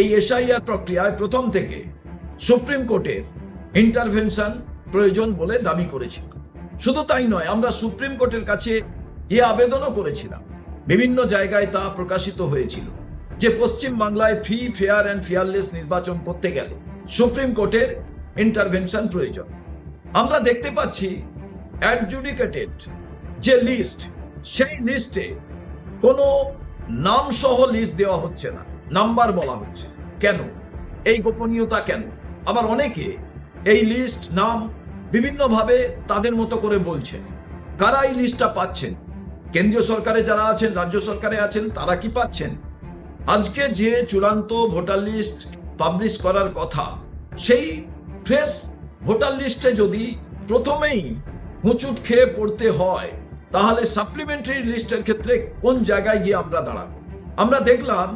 এই এসআইআর প্রক্রিয়ায় প্রথম থেকে সুপ্রিম কোর্টের ইন্টারভেনশন প্রয়োজন বলে দাবি করেছিল। শুধু তাই নয়, আমরা সুপ্রিম কোর্টের কাছে আবেদনও করেছিলাম, বিভিন্ন জায়গায় তা প্রকাশিত হয়েছিল যে পশ্চিম বাংলায় ফ্রি, ফেয়ার অ্যান্ড ফেয়ারলেস নির্বাচন করতে গেলে সুপ্রিম কোর্টের ইন্টারভেনশন প্রয়োজন। আমরা দেখতে পাচ্ছি অ্যাডজুডিকেটেড যে লিস্ট, সেই লিস্টে কোনো নাম সহ লিস্ট দেওয়া হচ্ছে না, নাম্বার বলা হচ্ছে। কেন এই গোপনীয়তা? কেন? আবার অনেকে এই লিস্ট নাম বিভিন্নভাবে তাদের মতো করে বলছেন। কারা এই লিস্টটা পাচ্ছেন? কেন্দ্রীয় সরকারে যারা আছেন, রাজ্য সরকারে আছেন, তারা কি পাচ্ছেন? আজকে যে চূড়ান্ত ভোটার লিস্ট পাবলিশ করার কথা, সেই ফ্রেশ ভোটার লিস্টে যদি প্রথমেই হুঁচুট খেয়ে পড়তে হয়, তাহলে সাপ্লিমেন্টারি লিস্টের ক্ষেত্রে কোন জায়গায় গিয়ে আমরা দাঁড়াবো? আমরা দেখলাম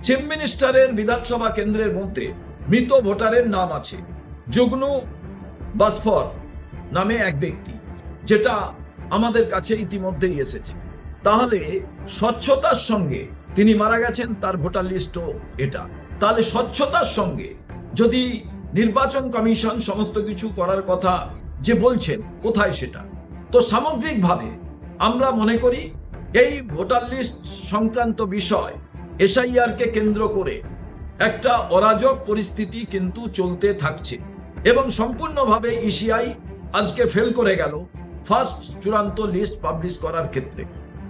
চিফ মিনিস্টারের বিধানসভা কেন্দ্রের মধ্যে মৃত ভোটারের নাম আছে, যুগ্নু বাসফর নামে এক ব্যক্তি, যেটা আমাদের কাছে ইতিমধ্যেই এসেছে। তাহলে স্বচ্ছতার সঙ্গে তিনি মারা গেছেন, তার ভোটার লিস্টও এটা। তাহলে স্বচ্ছতার সঙ্গে যদি নির্বাচন কমিশন সমস্ত কিছু করার কথা যে বলছেন, কোথায় সেটা? তো সামগ্রিকভাবে আমরা মনে করি এই ভোটার লিস্ট সংক্রান্ত বিষয়, এসআইআর কে কেন্দ্র করে একটা অরাজক পরিস্থিতি কিন্তু চলতে থাকছে এবং সম্পূর্ণভাবে ইসিআই আজকে ফেল করে গেল ফার্স্ট চূড়ান্ত লিস্ট পাবলিশ করার ক্ষেত্রে।